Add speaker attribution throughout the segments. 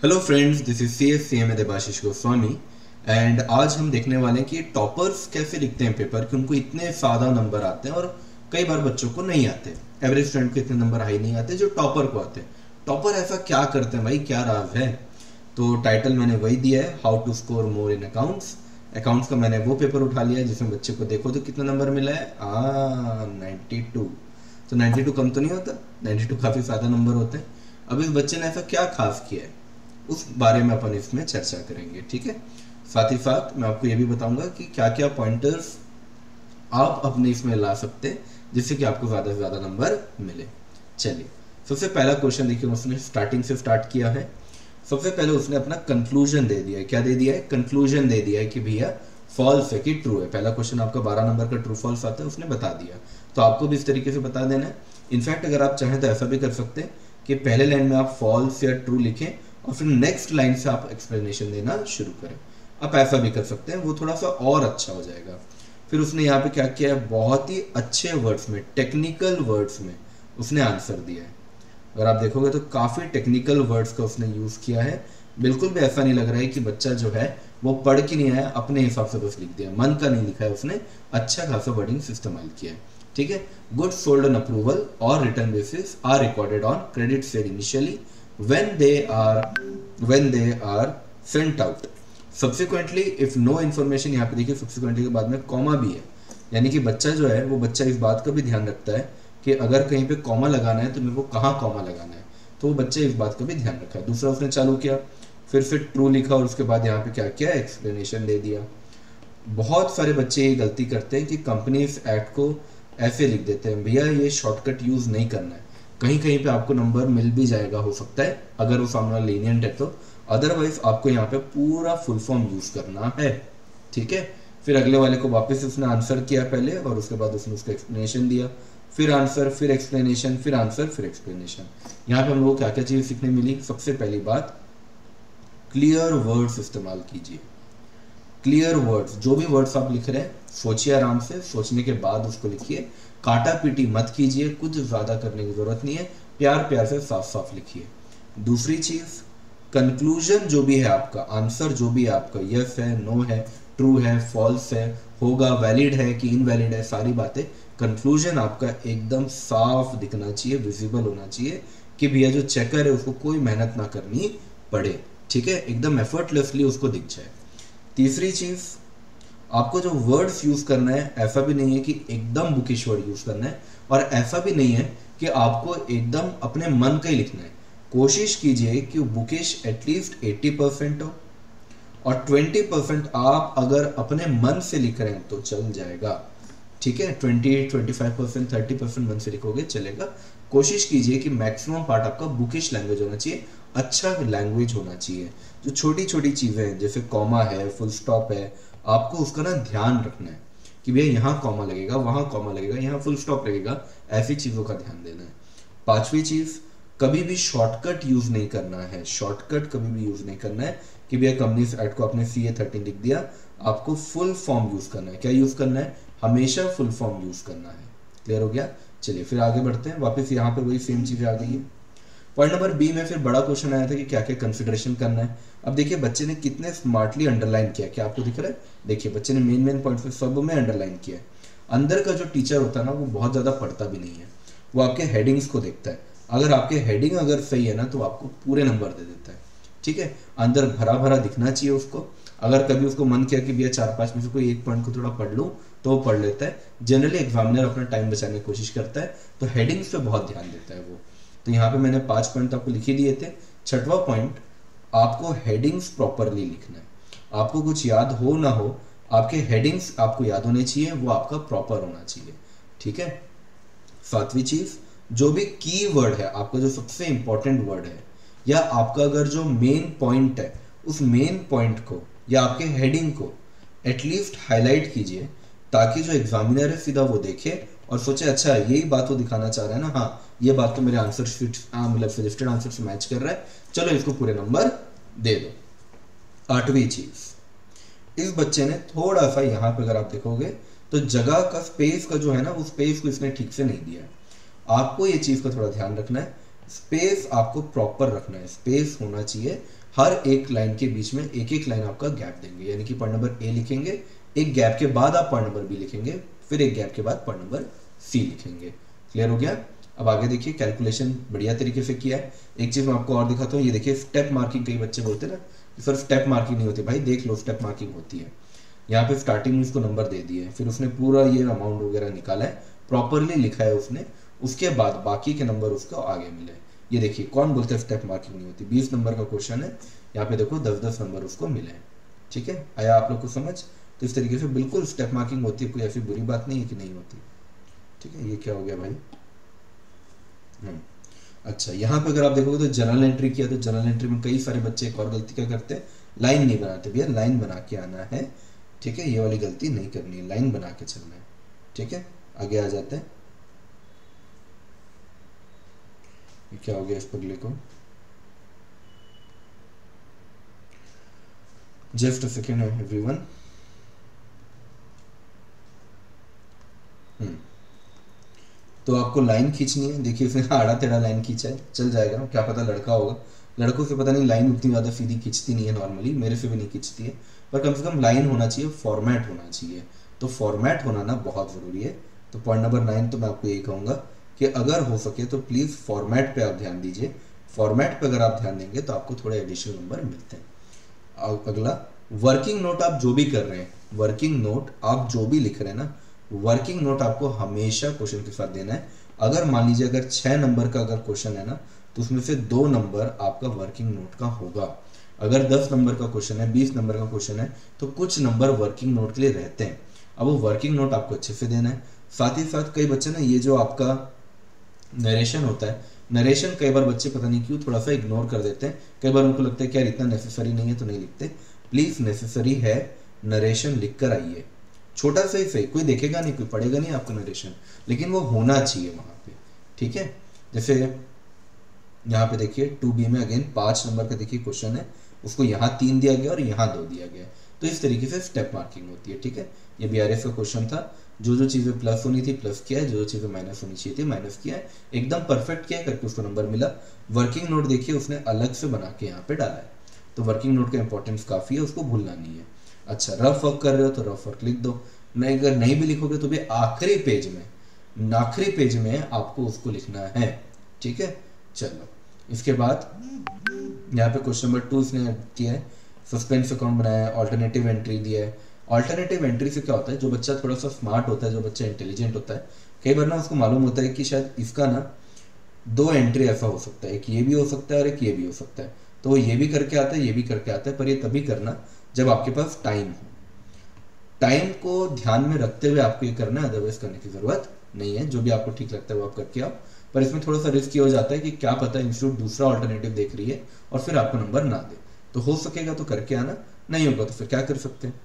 Speaker 1: Hello friends, this is CSCM Debashish Goswami and आज हम देखने वाले हैं कि टॉपर्स कैसे लिखते हैं पेपर कि उनको इतने ज़्यादा नंबर आते हैं और कई बार बच्चों को नहीं आते। एवरेज स्टूडेंट को इतने नंबर हाई नहीं आते जो टॉपर को आते हैं। टॉपर ऐसा क्या करते हैं भाई, क्या राज है? तो टाइटल मैंने वही दिया है, how to score more in accounts. Accounts का मैंने वो पेपर उठा लिया है जिसमें बच्चे को देखो तो कितना नंबर मिला है, 92। तो 92 कम तो नहीं होता, 92 काफ़ी ज़्यादा नंबर होते हैं। अब इस बच्चे ने ऐसा क्या खास किया है उस बारे में अपन इसमें चर्चा करेंगे, ठीक है। साथ ही साथ मैं आपको ये भी बताऊंगा कि क्या क्या पॉइंटर्स आप अपने इसमें ला सकते हैं जिससे कि आपको ज़्यादा से ज़्यादा नंबर मिले। चलिए, सबसे पहला क्वेश्चन देखिए, उसने स्टार्टिंग से स्टार्ट किया है। सबसे पहले उसने अपना कंक्लूजन दे दिया है। क्या दे दिया है? कंक्लूजन दे दिया है कि भैया फॉल्स है कि ट्रू है। पहला क्वेश्चन आपका 12 नंबर का ट्रू फॉल्स आता है, उसने बता दिया। तो आपको भी इस तरीके से बता देना है। इनफैक्ट अगर आप चाहें तो ऐसा भी कर सकते हैं कि पहले लाइन में आप फॉल्स या ट्रू लिखें और फिर नेक्स्ट लाइन से आप एक्सप्लेनेशन देना शुरू करें। आप ऐसा भी कर सकते हैं, वो थोड़ा सा और अच्छा हो जाएगा। फिर उसने यहाँ पे क्या किया है, बहुत ही अच्छे वर्ड्स में, टेक्निकल वर्ड्स में उसने आंसर दिया है। अगर आप देखोगे तो काफ़ी टेक्निकल वर्ड्स का उसने यूज़ किया है। बिल्कुल भी ऐसा नहीं लग रहा है कि बच्चा जो है वो पढ़ के नहीं आया, अपने हिसाब से बस लिख दिया, मन का नहीं लिखा है उसने, अच्छा खासा वर्डिंग इस्तेमाल किया है, ठीक है। गुड्स सोल्ड ऑन अप्रूवल और return basis are recorded on credit said initially when they are sent out subsequently if no information। यहाँ पे देखिए subsequently के बाद में कॉमा भी है, यानी कि बच्चा जो है वो बच्चा इस बात का भी ध्यान रखता है कि अगर कहीं पे कॉमा लगाना है तो मेरे को कहाँ कॉमा लगाना है, तो वो बच्चे इस बात का भी ध्यान रखा है। दूसरा उसने चालू किया, फिर ट्रू लिखा और उसके बाद यहाँ पे क्या किया, एक्सप्लेनेशन दे दिया। बहुत सारे बच्चे ये गलती करते हैं कि कंपनी इस एक्ट को ऐसे लिख देते हैं, भैया ये शॉर्टकट यूज़ नहीं करना है। कहीं कहीं पे आपको नंबर मिल भी जाएगा, हो सकता है अगर वो सामने वाला लीनियंट है तो, अदरवाइज आपको यहाँ पे पूरा फुल फॉर्म यूज करना है, ठीक है। फिर अगले वाले को वापस उसने आंसर किया पहले और उसके बाद उसने उसका एक्सप्लेनेशन दिया, फिर आंसर, फिर एक्सप्लेनेशन, फिर आंसर, फिर एक्सप्लेनेशन। यहाँ पे हम लोग को क्या क्या चीज़ सीखने मिली? सबसे पहली बात, क्लियर वर्ड्स इस्तेमाल कीजिए। क्लियर वर्ड्स, जो भी वर्ड्स आप लिख रहे हैं सोचिए आराम से, सोचने के बाद उसको लिखिए। काटा पीटी मत कीजिए, कुछ ज़्यादा करने की ज़रूरत नहीं है, प्यार प्यार से साफ साफ लिखिए। दूसरी चीज़, कंक्लूजन जो भी है आपका, आंसर जो भी है आपका, यस है, नो है, ट्रू है, फॉल्स है, होगा, वैलिड है कि इनवैलिड है, सारी बातें, कंक्लूजन आपका एकदम साफ दिखना चाहिए, विजिबल होना चाहिए कि भैया जो चेकर है उसको कोई मेहनत ना करनी पड़े, ठीक है, एकदम एफर्टलेसली उसको दिख जाए। तीसरी चीज़, आपको जो वर्ड्स यूज करना है ऐसा भी नहीं है कि एकदम बुकिश वर्ड यूज करना है और ऐसा भी नहीं है कि आपको एकदम अपने मन का ही लिखना है। कोशिश कीजिए कि बुकिश एटलीस्ट 80% हो और 20% आप अगर अपने मन से लिख रहे हैं तो चल जाएगा, ठीक है। 20-25%, 30% मन से लिखोगे चलेगा। कोशिश कीजिए कि मैक्सिमम पार्ट आपका बुकिश लैंग्वेज होना चाहिए, अच्छा लैंग्वेज होना चाहिए। जो छोटी छोटी चीज़ें हैं जैसे कॉमा है, फुल स्टॉप है, आपको उसका ना ध्यान रखना है कि भैया यहाँ कॉमा लगेगा, वहाँ कॉमा लगेगा, यहाँ फुल स्टॉप लगेगा, ऐसी चीज़ों का ध्यान देना है। पांचवी चीज़, कभी भी शॉर्टकट यूज़ नहीं करना है। शॉर्टकट कभी भी यूज़ नहीं करना है कि भैया कंपनीज एक्ट को आपने CA13 लिख दिया, आपको फुल फॉर्म यूज़ करना है। क्या यूज़ करना है? हमेशा फुल फॉर्म यूज़ करना है। क्लियर हो गया? चलिए फिर आगे बढ़ते हैं। वापस यहाँ पे वही सेम चीज़ें आ गई है। पॉइंट नंबर बी में फिर बड़ा क्वेश्चन आया था कि क्या क्या कंसिडरेशन करना है। अब देखिए बच्चे ने कितने स्मार्टली अंडरलाइन किया, क्या आपको दिख रहा है? देखिए बच्चे ने मेन पॉइंट सब में अंडरलाइन किया है। अंदर का जो टीचर होता है ना वो बहुत ज़्यादा पढ़ता भी नहीं है, वो आपके हेडिंग्स को देखता है। अगर आपके हेडिंग अगर सही है ना तो आपको पूरे नंबर दे देता है, ठीक है। अंदर भरा भरा दिखना चाहिए उसको। अगर कभी उसको मन किया कि भैया 4-5 में से कोई एक पॉइंट को थोड़ा पढ़ लूँ तो वो पढ़ लेता है। जनरली एग्जामिनर अपना टाइम बचाने की कोशिश करता है तो हेडिंग्स पे बहुत ध्यान देता है वो। तो यहाँ पे मैंने 5 पॉइंट आपको लिख ही दिए थे। छठवां पॉइंट, आपको हेडिंग्स प्रॉपरली लिखना है। आपको कुछ याद हो ना हो, आपके हेडिंग्स आपको याद होने चाहिए, वो आपका प्रॉपर होना चाहिए, ठीक है। सातवीं चीज, जो भी की वर्ड है आपका, जो सबसे इंपॉर्टेंट वर्ड है या आपका अगर जो मेन पॉइंट है, उस मेन पॉइंट को या आपके हेडिंग को एटलीस्ट हाईलाइट कीजिए ताकि जो एग्जामिनर है सीधा वो देखे और सोचे अच्छा यही बात वो दिखाना चाह रहा है ना, हाँ ये बात तो मेरे आंसर शीट मतलब सजेस्टेड आंसर से मैच कर रहा है, चलो इसको पूरे नंबर दे दो। आठवीं चीज, इस बच्चे ने थोड़ा सा यहाँ पे अगर आप देखोगे तो जगह का, स्पेस का जो है ना, उस स्पेस को इसने ठीक से नहीं दिया है। आपको ये चीज का थोड़ा ध्यान रखना है स्पेस आपको प्रॉपर रखना है, स्पेस होना चाहिए हर एक लाइन के बीच में, एक एक लाइन आपका गैप देंगे, यानी कि पॉइंट नंबर ए लिखेंगे, एक गैप के बाद आप पॉइंट नंबर बी लिखेंगे, फिर एक गैप के बाद पॉइंट नंबर सी लिखेंगे। क्लियर हो गया? अब आगे देखिए, कैलकुलेशन बढ़िया तरीके से किया है। एक चीज मैं आपको और दिखाता हूँ, ये देखिए स्टेप मार्किंग, कई बच्चे बोलते हैं ना कि सर स्टेप मार्किंग नहीं होती, भाई देख लो स्टेप मार्किंग होती है। यहाँ पे स्टार्टिंग में उसको नंबर दे दिए, फिर उसने पूरा ये अमाउंट वगैरह निकाला है, प्रॉपरली लिखा है उसने, उसके बाद बाकी के नंबर उसको आगे मिले। ये देखिए कौन बोलते हैं स्टेप मार्किंग नहीं होती, 20 नंबर का क्वेश्चन है, यहाँ पे देखो 10-10 नंबर उसको मिले हैं। ठीक है, आया आप लोग को समझ? तो इस तरीके से बिल्कुल स्टेप मार्किंग होती है, कोई ऐसी बुरी बात नहीं है कि नहीं होती। ठीक है, ये क्या हो गया भाई? अच्छा, यहाँ पे अगर आप देखोगे तो जनरल एंट्री किया, तो जनरल एंट्री में कई सारे बच्चे एक और गलती क्या करते हैं, लाइन नहीं बनाते। भैया लाइन बना के आना है, ठीक है, ये वाली गलती नहीं करनी है, लाइन बना के चलना है। ठीक है, आगे आ जाते हैं। ये क्या हो गया इस पगले को? Just a second everyone. तो आपको लाइन खींचनी है, देखिए इसने आड़ा टेढ़ा लाइन खींचा है, चल जाएगा, क्या पता लड़का होगा, लड़कों से पता नहीं लाइन उतनी ज़्यादा सीधी खींचती नहीं है नॉर्मली, मेरे से भी नहीं खींचती है, पर कम से कम लाइन होना चाहिए, फॉर्मेट होना चाहिए। तो फॉर्मेट होना ना बहुत ज़रूरी है। तो पॉइंट नंबर 9 तो मैं आपको यही कहूँगा कि अगर हो सके तो प्लीज़ फॉर्मेट पे आप ध्यान दीजिए। फॉर्मेट पे अगर आप ध्यान देंगे तो आपको थोड़े एडिशनल नंबर मिलते हैं। अगला, वर्किंग नोट आप जो भी कर रहे हैं, वर्किंग नोट आप जो भी लिख रहे हैं ना, वर्किंग नोट आपको हमेशा क्वेश्चन के साथ देना है। अगर मान लीजिए अगर 6 नंबर का अगर क्वेश्चन है ना, तो उसमें से 2 नंबर आपका वर्किंग नोट का होगा। अगर 10 नंबर का क्वेश्चन है, 20 नंबर का क्वेश्चन है, तो कुछ नंबर वर्किंग नोट के लिए रहते हैं। अब वो वर्किंग नोट आपको अच्छे से देना है। साथ ही साथ कई बच्चे ना, ये जो आपका नरेशन होता है, नरेशन कई बार बच्चे पता नहीं क्यों थोड़ा सा इग्नोर कर देते हैं। कई बार उनको लगता है कि यार इतना नेसेसरी नहीं है तो नहीं लिखते। प्लीज़ नेसेसरी है, नरेशन लिख कर आइए। छोटा सा ही सही, कोई देखेगा नहीं, कोई पढ़ेगा नहीं आपका नरेशन, लेकिन वो होना चाहिए वहाँ पे। ठीक है, जैसे यहाँ पे देखिए 2B में अगेन 5 नंबर का देखिए क्वेश्चन है, उसको यहाँ 3 दिया गया और यहाँ 2 दिया गया, तो इस तरीके से स्टेप मार्किंग होती है। ठीक है, ये BRF का क्वेश्चन था, जो जो चीज़ें प्लस होनी थी प्लस किया है, जो जो चीज़ें माइनस होनी चाहिए थी माइनस किया है, एकदम परफेक्ट किया करके उसको नंबर मिला। वर्किंग नोट देखिए उसने अलग से बना के यहाँ पे डाला है, तो वर्किंग नोट का इंपॉर्टेंस काफ़ी है, उसको भूलना नहीं है। अच्छा, रफ वर्क कर रहे हो तो रफ वर्क लिख दो, नहीं अगर नहीं भी लिखोगे तो भी आखिरी पेज में आपको उसको लिखना है। ठीक है, चलो इसके बाद यहाँ पे क्वेश्चन नंबर 2 इसने किया है, सस्पेंस अकाउंट बनाया है, ऑल्टरनेटिव एंट्री दिया है। ऑल्टरनेटिव एंट्री से क्या होता है, जो बच्चा थोड़ा सा स्मार्ट होता है, जो बच्चा इंटेलिजेंट होता है, कई बार ना उसको मालूम होता है कि शायद इसका ना 2 एंट्री ऐसा हो सकता है, एक ये भी हो सकता है और एक ये भी हो सकता है, तो वो ये भी करके आता है, ये भी करके आता है, पर ये तभी करना जब आपके पास टाइम हो। टाइम को ध्यान में रखते हुए आपको ये करना है, अदरवाइज करने की जरूरत नहीं है। जो भी आपको ठीक लगता है वो आप करके आओ, पर इसमें थोड़ा सा रिस्क ये हो जाता है कि क्या पता इंस्टीट्यूट दूसरा ऑल्टरनेटिव देख रही है और फिर आपको नंबर ना दे, तो हो सकेगा तो करके आना, नहीं होगा तो फिर क्या कर सकते हैं।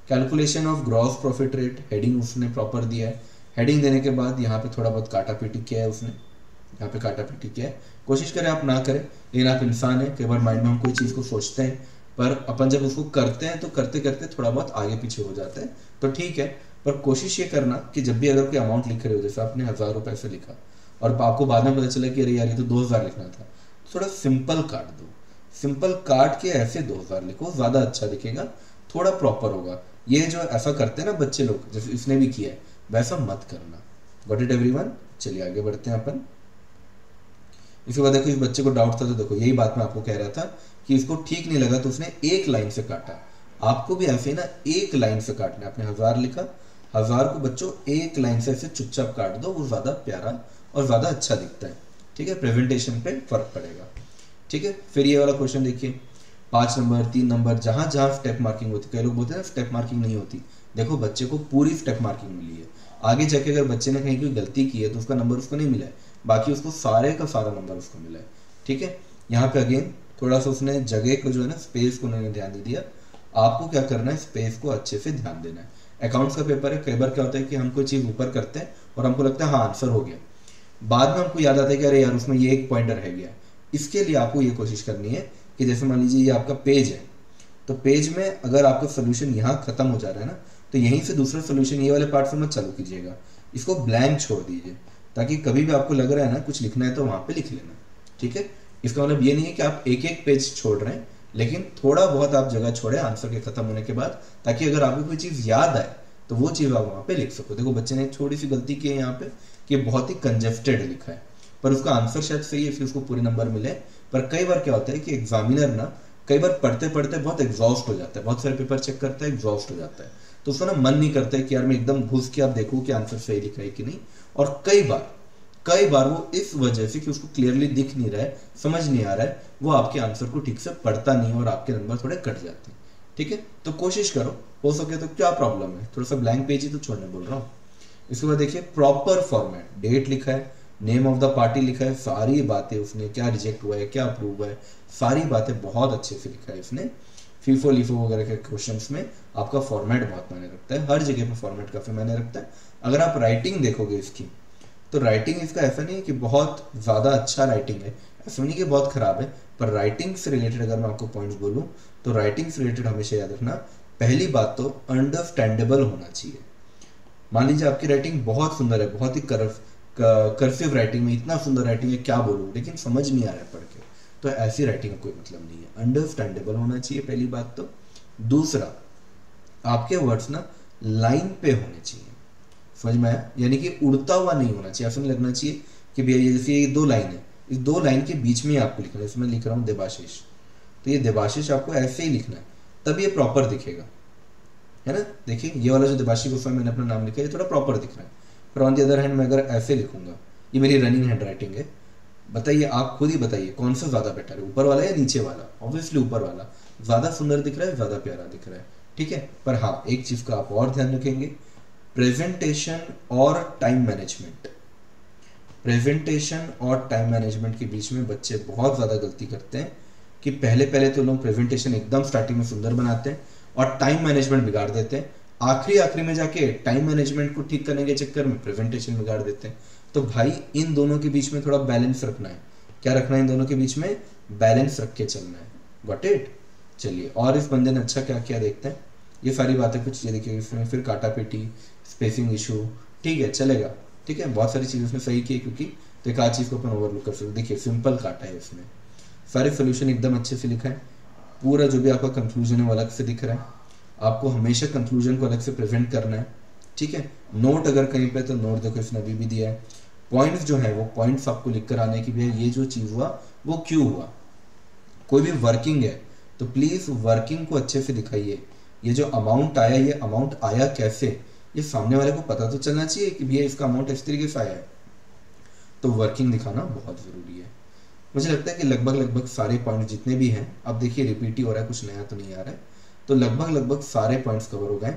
Speaker 1: Calculation of gross profit rate, heading उसने प्रॉपर दिया है। हेडिंग देने के बाद यहाँ पे थोड़ा बहुत काटा पीटी किया है उसने, यहाँ पे काटा पीटी किया है। कोशिश करें आप ना करें, लेकिन आप इंसान हैं, कई बार माइंड में हम कोई चीज़ को सोचते हैं, पर अपन जब उसको करते हैं तो करते करते थोड़ा बहुत आगे पीछे हो जाता है, तो ठीक है। पर कोशिश ये करना कि जब भी अगर कोई अमाउंट लिख रहे हो, जैसे आपने 1000 रुपये से लिखा और आपको बाद में पता चला कि अरे यार ये तो 2000 लिखना था, थोड़ा सिंपल काट दो, सिंपल काट के ऐसे 2000 लिखो, ज़्यादा अच्छा दिखेगा, थोड़ा प्रॉपर होगा। ये जो ऐसा करते हैं ना बच्चे लोग, जैसे इसने भी किया है, वैसा मत करना। Got it everyone? चलिए आगे बढ़ते हैं अपन। इसके बाद देखो इस बच्चे को डाउट था, तो देखो यही बात मैं आपको कह रहा था कि इसको ठीक नहीं लगा तो उसने एक लाइन से काटा। आपको भी ऐसे ना एक लाइन से काटना है। आपने 1000 लिखा, 1000 को बच्चों एक लाइन से ऐसे चुपचाप काट दो, वो ज़्यादा प्यारा और ज़्यादा अच्छा दिखता है। ठीक है, प्रेजेंटेशन पे फर्क पड़ेगा। ठीक है, फिर ये वाला क्वेश्चन देखिए, 5 नंबर 3 नंबर, जहाँ जहाँ स्टेप मार्किंग होती है, कई लोग बोलते हैं ना स्टेप मार्किंग नहीं होती, देखो बच्चे को पूरी स्टेप मार्किंग मिली है। आगे जाके अगर बच्चे ने कहीं कोई गलती की है तो उसका नंबर उसको नहीं मिला है, बाकी उसको सारे का सारा नंबर उसको मिला है। ठीक है, यहाँ पे अगेन थोड़ा सा उसने जगह को जो है ना, स्पेस को उन्होंने ध्यान दे दिया। आपको क्या करना है, स्पेस को अच्छे से ध्यान देना है। अकाउंट्स का पेपर है, कई बार क्या होता है कि हम कोई चीज़ ऊपर करते हैं और हमको लगता है हाँ आंसर हो गया, बाद में हमको याद आता है कि अरे यार उसमें ये एक पॉइंटर रह गया। इसके लिए आपको ये कोशिश करनी है कि जैसे मान लीजिए ये आपका पेज है, तो पेज में अगर आपका सोल्यूशन यहाँ खत्म हो जा रहा है ना, तो यहीं से दूसरा सोल्यूशन ये वाले पार्ट से मत चालू कीजिएगा, इसको ब्लैंक छोड़ दीजिए, ताकि कभी भी आपको लग रहा है ना कुछ लिखना है तो वहाँ पे लिख लेना। ठीक है, इसका मतलब ये नहीं है कि आप एक एक पेज छोड़ रहे हैं, लेकिन थोड़ा बहुत आप जगह छोड़े आंसर के खत्म होने के बाद, ताकि अगर आपको कोई चीज़ याद आए तो वो चीज़ आप वहाँ पे लिख सको। देखो बच्चे ने थोड़ी सी गलती की है यहाँ पे कि बहुत ही कंजेस्टेड लिखा है, पर उसका आंसर शायद सही है, फिर उसको पूरे नंबर मिले। पर कई बार क्या होता है कि एग्जामिनर ना कई बार पढ़ते पढ़ते बहुत एग्जॉस्ट हो जाता है, बहुत सारे पेपर चेक करता है, एग्जॉस्ट हो जाता है, तो उसका ना मन नहीं करता है कि यार मैं एकदम घुस के आप देखूँ कि आंसर सही लिखा है कि नहीं। और कई बार वो इस वजह से कि उसको क्लियरली दिख नहीं रहा है, समझ नहीं आ रहा है, वो आपके आंसर को ठीक से पढ़ता नहीं और आपके नंबर थोड़े कट जाते हैं। ठीक है, तो कोशिश करो हो सके तो, क्या प्रॉब्लम है, थोड़ा सा ब्लैंक पेज ही तो छोड़ने बोल रहा हूँ। इसके बाद देखिए प्रॉपर फॉर्मेट, डेट लिखा है, नेम ऑफ द पार्टी लिखा है, सारी बातें उसने, क्या रिजेक्ट हुआ है क्या अप्रूव हुआ है, सारी बातें बहुत अच्छे से लिखा है इसने। फीफो लीफो वगैरह के क्वेश्चंस में आपका फॉर्मेट बहुत मायने रखता है, हर जगह पे फॉर्मेट काफी मायने रखता है। अगर आप राइटिंग देखोगे इसकी, तो राइटिंग इसका ऐसा नहीं है कि बहुत ज़्यादा अच्छा राइटिंग है, ऐसा नहीं कि बहुत ख़राब है, पर राइटिंग से रिलेटेड अगर मैं आपको पॉइंट्स बोलूँ तो राइटिंग से रिलेटेड हमेशा याद रखना, पहली बात तो अंडरस्टैंडेबल होना चाहिए। मान लीजिए आपकी राइटिंग बहुत सुंदर है, बहुत ही कर्सिव राइटिंग में, इतना सुंदर राइटिंग है क्या बोलूँ, लेकिन समझ नहीं आ रहा है पढ़ के, तो ऐसी राइटिंग का कोई मतलब नहीं है। अंडरस्टैंडेबल होना चाहिए पहली बात तो। दूसरा, आपके वर्ड्स ना लाइन पे होने चाहिए, समझ में आया, यानी कि उड़ता हुआ नहीं होना चाहिए। ऐसा नहीं लगना चाहिए कि भैया ये जैसे ये दो लाइन है, इस दो लाइन के बीच में आपको लिखना है, इसमें लिख रहा हूँ देवाशीष, तो ये देवाशीष आपको ऐसे ही लिखना है, तब ये प्रॉपर दिखेगा, है ना। देखिए ये वाला जो देवाशीष गोस्वामी मैंने अपना नाम लिखा है, ये थोड़ा प्रॉपर दिख रहा है। पर ऑन द अदर हैंड मैं अगर ऐसे लिखूंगा, ये मेरी रनिंग हैंड राइटिंग है, बताइए आप खुद ही बताइए कौन सा ज़्यादा बेटर है, ऊपर वाला या नीचे वाला। ऑब्वियसली ऊपर वाला ज़्यादा सुंदर दिख रहा है, ज़्यादा प्यारा दिख रहा है, ठीक है। पर हाँ, एक चीज़ का आप और ध्यान रखेंगे, प्रेजेंटेशन और टाइम मैनेजमेंट। प्रेजेंटेशन और टाइम मैनेजमेंट के बीच में बच्चे बहुत ज़्यादा गलती करते हैं कि पहले तो लोग प्रेजेंटेशन एकदम स्टार्टिंग में सुंदर बनाते हैं और टाइम मैनेजमेंट बिगाड़ देते हैं, आखिरी में जाके टाइम मैनेजमेंट को ठीक करने के चक्कर में प्रेजेंटेशन बिगाड़ देते हैं। तो भाई इन दोनों के बीच में थोड़ा बैलेंस रखना है। क्या रखना है इन दोनों के बीच में? बैलेंस रख के चलना है। Got it? चलिए, और इस बंदे ने अच्छा क्या किया देखते हैं। ये सारी बातें कुछ ये देखिए, इसमें फिर काटा पेटी, स्पेसिंग इशू, ठीक है चलेगा, ठीक है, बहुत सारी चीज़ें उसने सही की क्योंकि तो एक आध चीज़ को अपन ओवरलुक कर सकते। देखिए सिंपल काटा है इसमें, सारे सोल्यूशन एकदम अच्छे से लिखा है, पूरा जो भी आपका कंक्लूजन है वो अलग से दिख रहा है। आपको हमेशा कंक्लूजन को अलग से प्रेजेंट करना है, ठीक है। नोट अगर कहीं पे तो नोट देखो इसने अभी भी दिया है। पॉइंट्स जो है वो पॉइंट्स आपको लिख कर आने की भैया ये जो चीज़ हुआ वो क्यों हुआ। कोई भी वर्किंग है तो प्लीज़ वर्किंग को अच्छे से दिखाइए। ये जो अमाउंट आया, ये अमाउंट आया कैसे, ये सामने वाले को पता तो चलना चाहिए कि भैया इसका अमाउंट इस तरीके से आया है। तो वर्किंग दिखाना बहुत ज़रूरी है। मुझे लगता है कि लगभग सारे पॉइंट जितने भी हैं, अब देखिए रिपीट ही हो रहा है, कुछ नया तो नहीं आ रहा है, तो लगभग सारे पॉइंट्स कवर हो गए।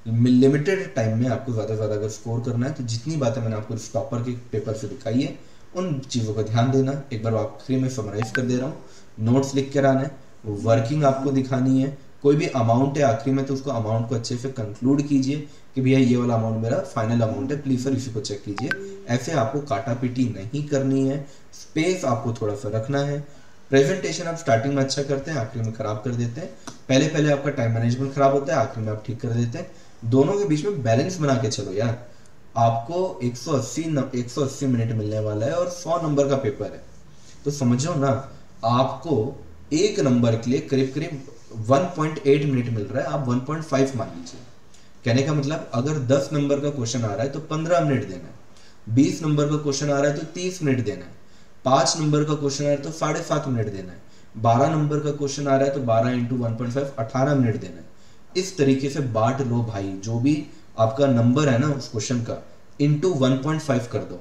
Speaker 1: लिमिटेड टाइम में आपको ज़्यादा से ज़्यादा अगर स्कोर करना है तो जितनी बातें मैंने आपको टॉपर के पेपर से दिखाई है उन चीज़ों का ध्यान देना। एक बार आखिरी में समराइज कर दे रहा हूँ, नोट्स लिख कर आना है, वर्किंग आपको दिखानी है। कोई भी अमाउंट है आखिरी में तो उसको अमाउंट को अच्छे से कंक्लूड कीजिए कि भैया ये वाला अमाउंट मेरा फाइनल अमाउंट है, प्लीज सर इसी को चेक कीजिए। ऐसे आपको काटा पीटी नहीं करनी है, स्पेस आपको थोड़ा सा रखना है। प्रेजेंटेशन आप स्टार्टिंग में अच्छा करते हैं, आखिरी में खराब कर देते हैं। पहले आपका टाइम मैनेजमेंट खराब होता है, आखिरी में आप ठीक कर देते हैं। दोनों के बीच में बैलेंस बना के चलो यार। आपको 180 मिनट मिलने वाला है और 100 नंबर का पेपर है, तो समझो ना आपको एक नंबर के लिए करीब 1.8 मिनट मिल रहा है, आप 1.5 मान लीजिए। कहने का मतलब अगर 10 नंबर का क्वेश्चन आ रहा है तो 15 मिनट देना है, 20 नंबर का क्वेश्चन आ रहा है तो 30 मिनट देना है, 5 नंबर का क्वेश्चन आ रहा है तो 7.5 मिनट देना है, 12 नंबर का क्वेश्चन आ रहा है तो 12 × 1.5 18 मिनट देना है। इस तरीके से बांट लो भाई, जो भी आपका नंबर है ना उस क्वेश्चन का इंटू 1.5 कर दो।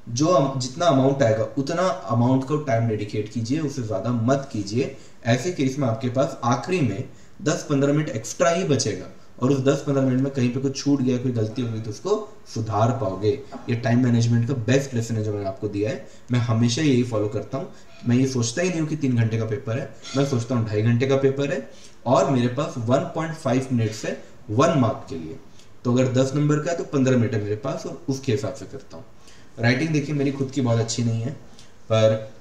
Speaker 1: जो जितना अमाउंट आएगा उतना अमाउंट को टाइम डेडिकेट कीजिए, उससे ज़्यादा मत कीजिए। ऐसे केस में आपके पास आखिरी में 10-15 मिनट एक्स्ट्रा ही बचेगा और उस 10-15 मिनट में कहीं पे कुछ छूट गया, कोई गलती हो गई तो उसको सुधार पाओगे। ये टाइम मैनेजमेंट का बेस्ट लेसन है जो मैंने आपको दिया है। मैं हमेशा यही फॉलो करता हूँ। मैं ये सोचता ही नहीं हूँ कि 3 घंटे का पेपर है, मैं सोचता हूँ 2.5 घंटे का पेपर है और मेरे पास 1.5 मिनट से 1 मार्क के लिए, तो अगर 10 नंबर का है तो 15 मिनट है मेरे पास और उसके हिसाब से करता हूँ। राइटिंग देखिए मेरी खुद की बहुत अच्छी नहीं है, पर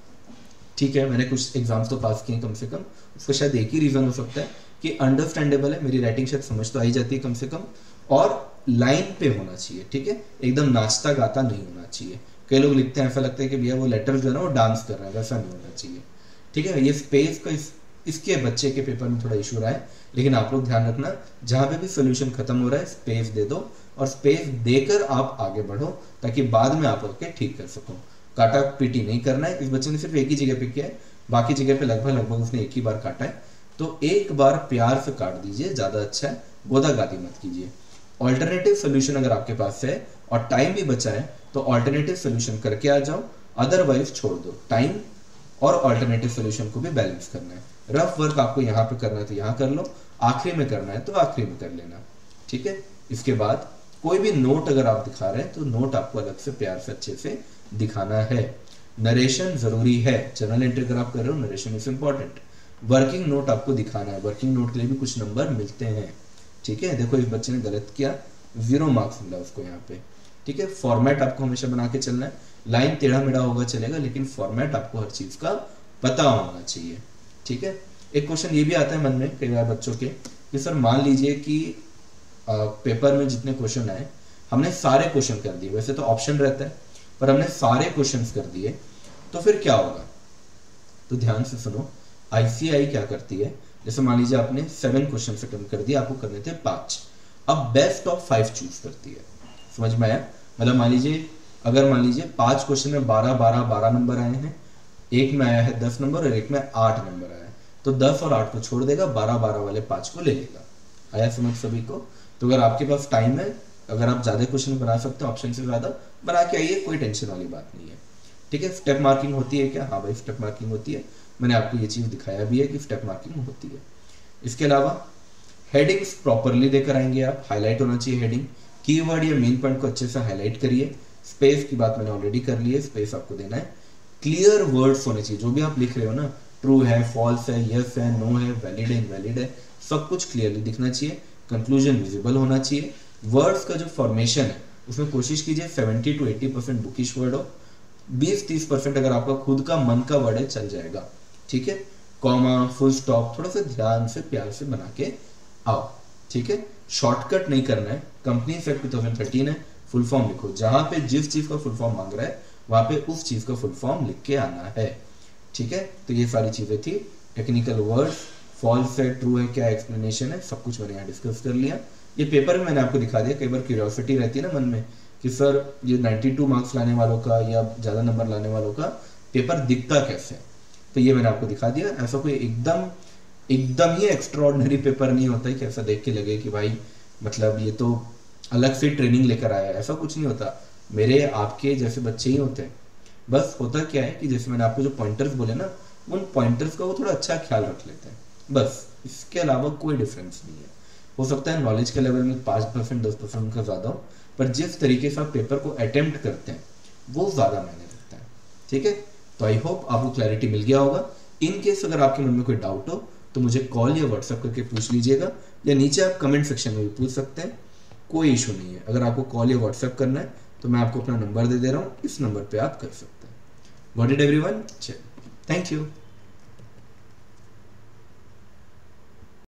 Speaker 1: ठीक है, मैंने कुछ एग्जाम्स तो पास किए कम से कम। उसका शायद एक ही रीज़न हो सकता है कि अंडरस्टैंडेबल है, मेरी राइटिंग शायद समझ तो आई जाती है कम से कम, और लाइन पे होना चाहिए, ठीक है, एकदम नाचता गाता नहीं होना चाहिए। कई लोग लिखते हैं ऐसा लगता है कि भैया वो लेटर जो है ना वो डांस कर रहा है, वैसा नहीं होना चाहिए। ठीक है, ये स्पेस का इसके बच्चे के पेपर में थोड़ा इशू रहा है, लेकिन आप लोग ध्यान रखना जहां पे भी सोल्यूशन खत्म हो रहा है स्पेस दे दो, और स्पेस देकर आप आगे बढ़ो ताकि बाद में आप आके ठीक कर सको। काटा पीटी नहीं करना है। इस बच्चे ने सिर्फ एक ही जगह पे किया है, बाकी जगह पे लगभग उसने एक ही बार काटा है, तो एक बार प्यार से काट दीजिए, ज्यादा अच्छा है, गोदागादी मत कीजिए। ऑल्टरनेटिव सोल्यूशन अगर आपके पास है और टाइम भी बचा है तो ऑल्टरनेटिव सोल्यूशन करके आ जाओ, अदरवाइज छोड़ दो। टाइम और ऑल्टरनेटिव सोल्यूशन को भी बैलेंस करना है। रफ वर्क आपको यहाँ पे करना है तो यहाँ कर लो, आखिरी में करना है तो आखिरी में कर लेना। ठीक है, इसके बाद कोई भी नोट अगर आप दिखा रहे हैं तो नोट आपको अलग से प्यार से अच्छे से दिखाना है। नरेशन जरूरी है, जर्नल एंट्री अगर आप कर रहे हो narration is important. Working note आपको दिखाना है, वर्किंग नोट के लिए भी कुछ नंबर मिलते हैं। ठीक है, देखो इस बच्चे ने गलत किया, 0 मार्क्स मिला उसको यहाँ पे। ठीक है, फॉर्मेट आपको हमेशा बना के चलना है। लाइन टेढ़ा मेढ़ा होगा चलेगा, लेकिन फॉर्मेट आपको हर चीज का पता होना चाहिए। ठीक है, एक क्वेश्चन ये भी आता है मन में कई बार बच्चों के कि सर मान लीजिए कि पेपर में जितने क्वेश्चन आए हमने सारे क्वेश्चन कर दिए, वैसे तो ऑप्शन रहता है पर हमने सारे क्वेश्चन कर दिए तो फिर क्या होगा। तो ध्यान से सुनो, आईसीआई क्या करती है, जैसे मान लीजिए आपने 7 क्वेश्चन अटेम्प्ट कर दिए, आपको करने थे 5, अब बेस्ट ऑफ 5 चूज करती है। समझ में आया? मतलब मान लीजिए 5 क्वेश्चन में 12 नंबर आए हैं, एक में आया है 10 नंबर और एक में 8 नंबर आया है, तो 10 और 8 को छोड़ देगा, 12 वाले 5 को ले लेगा। आया समझ सभी को? तो अगर आपके पास टाइम है, अगर आप ज्यादा क्वेश्चन बना सकते हो, ऑप्शन से ज्यादा बना के आइए, कोई टेंशन वाली बात नहीं है। ठीक है, स्टेप मार्किंग होती है क्या? हाँ भाई स्टेप मार्किंग होती है, मैंने आपको ये चीज दिखाया भी है कि स्टेप मार्किंग होती है। इसके अलावा हेडिंग्स प्रॉपरली देकर आएंगे आप, हाईलाइट होना चाहिए हेडिंग, कीवर्ड या मेन पॉइंट को अच्छे से हाईलाइट करिए। स्पेस की बात मैंने ऑलरेडी कर ली है, स्पेस आपको देना है। क्लियर वर्ड्स होने चाहिए, जो भी आप लिख रहे हो ना, ट्रू है, फॉल्स है, यस है, नो है, वैलिड है, इनवैलिड है, सब कुछ क्लियरली दिखना चाहिए। कंक्लूजन विजिबल होना चाहिए। वर्ड्स का जो फॉर्मेशन है उसमें कोशिश कीजिए 70 to 80% बुकिश वर्ड हो, 20-30% अगर आपका खुद का मन का वर्ड है चल जाएगा। ठीक है, कॉमा, फुल स्टॉप थोड़ा सा ध्यान से प्यार से बना के आओ। ठीक है, शॉर्टकट नहीं करना है। कंपनी एक्ट 2013 है, फुल फॉर्म लिखो, जहां पे जिस चीज का फुल फॉर्म मांग रहा है वहां पे उस चीज का फुल फॉर्म लिख के आना है। ठीक है, तो ये सारी चीजें थी। टेक्निकल वर्ड्स, फॉल्स है, ट्रू है, क्या एक्सप्लेनेशन है, सब कुछ मैंने यहाँ डिस्कस कर लिया। ये पेपर में मैंने आपको दिखा दिया। कई बार क्यूरियोसिटी रहती है ना मन में कि सर ये 92 मार्क्स लाने वालों का या ज्यादा नंबर लाने वालों का पेपर दिखता कैसे है, तो ये मैंने आपको दिखा दिया। ऐसा कोई एकदम ही एक्स्ट्राऑर्डिनरी पेपर नहीं होता है कि ऐसा देख के लगे कि भाई मतलब ये तो अलग से ट्रेनिंग लेकर आया है, ऐसा कुछ नहीं होता। मेरे आपके जैसे बच्चे ही होते हैं। बस होता क्या है कि जैसे मैंने आपको जो पॉइंटर्स बोले ना, उन पॉइंटर्स का वो थोड़ा अच्छा ख्याल रख लेते हैं, बस इसके अलावा कोई डिफरेंस नहीं है। हो सकता है नॉलेज के लेवल में 5% 10% का ज्यादा हो, पर जिस तरीके से आप पेपर को अटेम्प्ट करते हैं वो ज्यादा मायने रखता है। ठीक है, तो आई होप आपको क्लैरिटी मिल गया होगा। इन केस अगर आपके मन में कोई डाउट हो तो मुझे कॉल या व्हाट्सएप करके पूछ लीजिएगा, या नीचे आप कमेंट सेक्शन में भी पूछ सकते हैं, कोई इशू नहीं है। अगर आपको कॉल या व्हाट्सएप करना है तो मैं आपको अपना नंबर दे दे रहा हूँ, इस नंबर पे आप कर सकते हैं। Got it everyone? चलिए, थैंक यू।